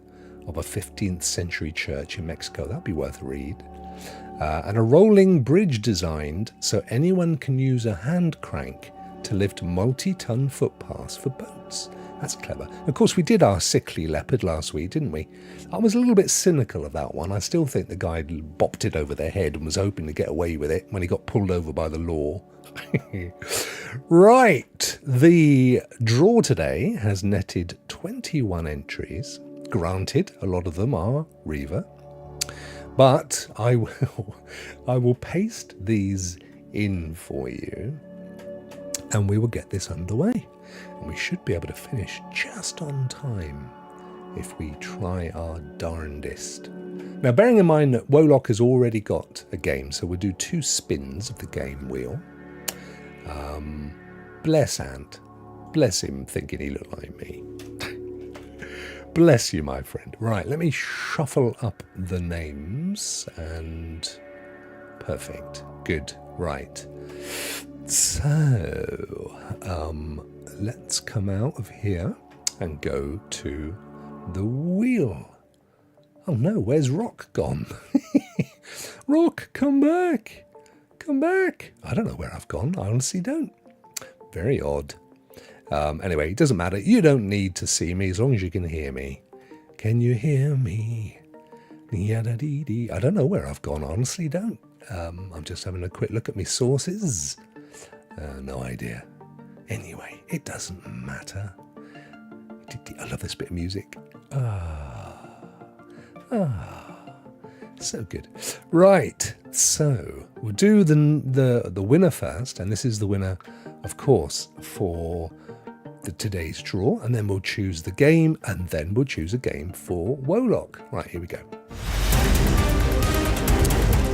of a 15th century church in Mexico. That'd be worth a read. And a rolling bridge designed so anyone can use a hand crank to lift multi-ton footpaths for boats. That's clever. Of course, we did our sickly leopard last week, didn't we? I was a little bit cynical of that one. I still think the guy bopped it over their head and was hoping to get away with it when he got pulled over by the law. Right, the draw today has netted 21 entries. Granted, a lot of them are Reaver, but I will paste these in for you, and we will get this underway. And we should be able to finish just on time if we try our darndest. Now, bearing in mind that Rokk has already got a game, so we'll do 2 spins of the game wheel. Bless Ant. Bless him, thinking he looked like me. Bless you, my friend. Right, let me shuffle up the names and... Perfect. Good. Right. So, let's come out of here and go to the wheel. Oh no, where's Rokk gone? Rokk, come back. Come back. I don't know where I've gone. I honestly don't. Very odd. Anyway, it doesn't matter. You don't need to see me as long as you can hear me. Can you hear me? Yada-dee-dee. I don't know where I've gone. I honestly don't. I'm just having a quick look at my sources. No idea. Anyway, it doesn't matter. I love this bit of music. So good. Right, so we'll do the winner first, and this is the winner, of course, for today's draw, and then we'll choose the game, and then we'll choose a game for Rokk. Right, here we go.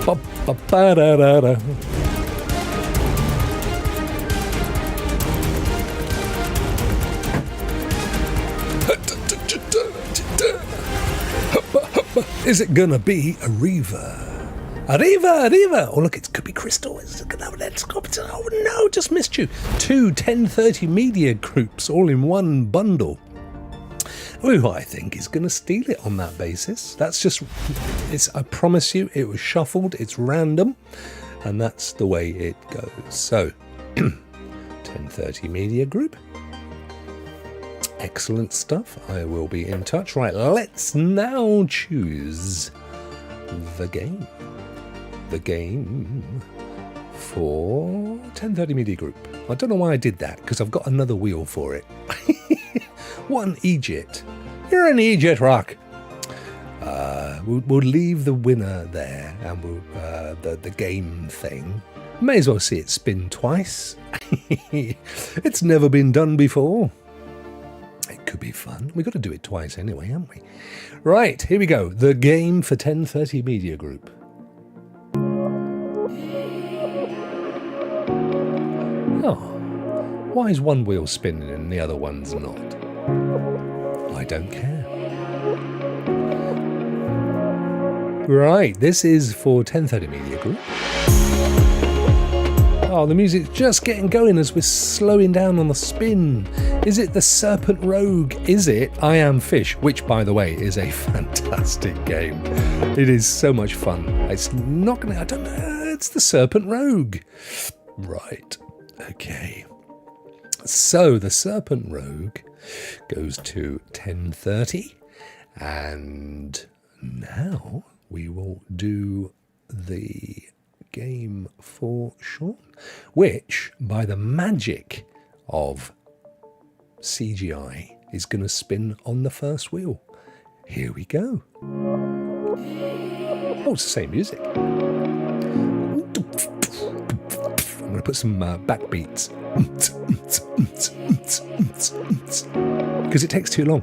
Ba-ba-ba-da-da-da. Is it gonna be a Reaver? Arriva! Oh look, it could be Crystal. It's gonna have an Escort. Oh no, just missed you. 2 10:30 media groups all in one bundle. Who I think is going to steal it on that basis. That's just, I promise you, it was shuffled, it's random, and that's the way it goes. So, 10:30 Media Group. Excellent stuff. I will be in touch. Right, let's now choose the game. The game for 10:30 Media Group. I don't know why I did that, because I've got another wheel for it. What an Egypt. You're an Egypt, Rokk. We'll leave the winner there, and we'll the game thing. May as well see it spin twice. It's never been done before. It could be fun. We've got to do it twice anyway, haven't we? Right, here we go. The game for 10:30 Media Group. Oh, why is one wheel spinning and the other one's not? I don't care. Right, this is for 10:30 Media Group. Oh, the music's just getting going as we're slowing down on the spin. Is it the Serpent Rogue? Is it I Am Fish? Which, by the way, is a fantastic game. It is so much fun. It's not going to... I don't know. It's the Serpent Rogue. Right. Okay. So, the Serpent Rogue goes to 10:30. And now we will do the game for Sean, which, by the magic of CGI, is going to spin on the first wheel. Here we go. Oh, it's the same music. I'm going to put some backbeats because it takes too long.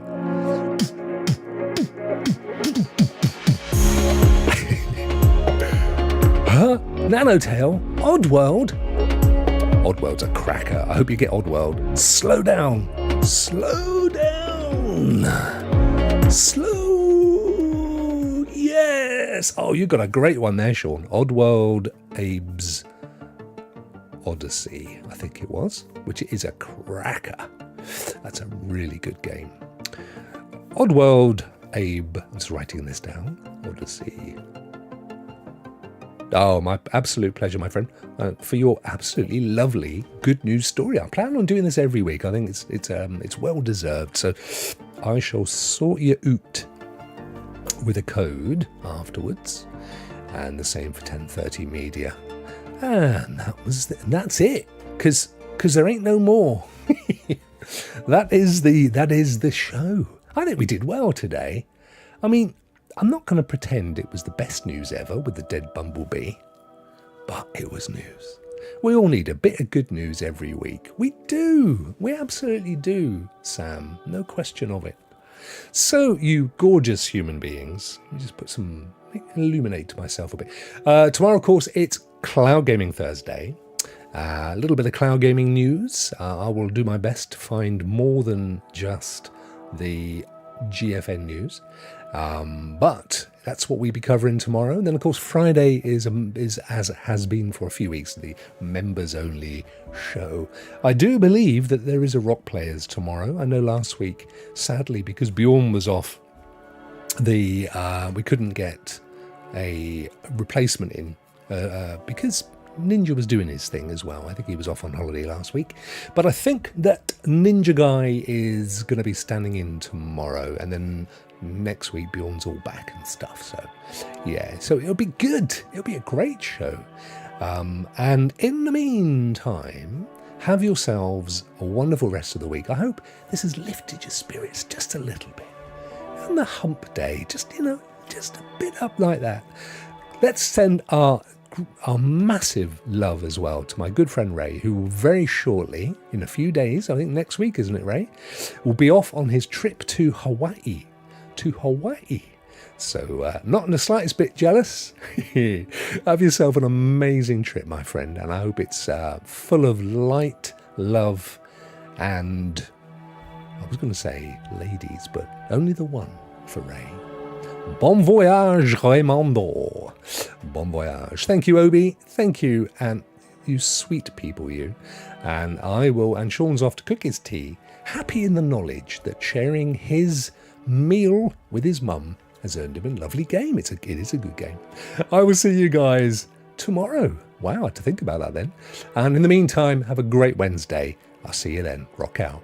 Huh? Nanotale? Oddworld? Oddworld's a cracker. I hope you get Oddworld. Slow down. Slow down. Slow. Yes. Oh, you got a great one there, Sean. Oddworld Abe's Odyssey, I think it was, which is a cracker. That's a really good game. Oddworld Abe. I'm just writing this down. Odyssey. Oh, my absolute pleasure, my friend, for your absolutely lovely good news story. I plan on doing this every week. I think it's well deserved. So I shall sort you out with a code afterwards, and the same for 10:30 Media. And that's it. Because there ain't no more. That is the show. I think we did well today. I mean, I'm not going to pretend it was the best news ever with the dead bumblebee, but it was news. We all need a bit of good news every week. We do. We absolutely do, Sam. No question of it. So, you gorgeous human beings, let me just put illuminate myself a bit. Tomorrow, of course, it's Cloud Gaming Thursday. A little bit of cloud gaming news. I will do my best to find more than just the GFN news. But that's what we'll be covering tomorrow. And then, of course, Friday is as it has been for a few weeks, the members-only show. I do believe that there is a Rokk Players tomorrow. I know last week, sadly, because Bjorn was off, we couldn't get a replacement in because Ninja was doing his thing as well. I think he was off on holiday last week. But I think that Ninja Guy is going to be standing in tomorrow. And then next week, Bjorn's all back and stuff. So, yeah. So it'll be good. It'll be a great show. And in the meantime, have yourselves a wonderful rest of the week. I hope this has lifted your spirits just a little bit. On the hump day, just a bit up like that. Let's send our massive love as well to my good friend Ray, who will very shortly, in a few days, I think next week, isn't it, Ray, will be off on his trip to Hawaii. So not in the slightest bit jealous. Have yourself an amazing trip, my friend, and I hope it's full of light, love, and I was going to say ladies, but only the one for Ray. Bon voyage, Raimondo. Bon voyage. Thank you, Obi. Thank you, and you sweet people, you. And Sean's off to cook his tea, happy in the knowledge that sharing his meal with his mum has earned him a lovely game. It is a good game. I will see you guys tomorrow. Wow, I had to think about that then. And in the meantime, have a great Wednesday. I'll see you then. Rock out.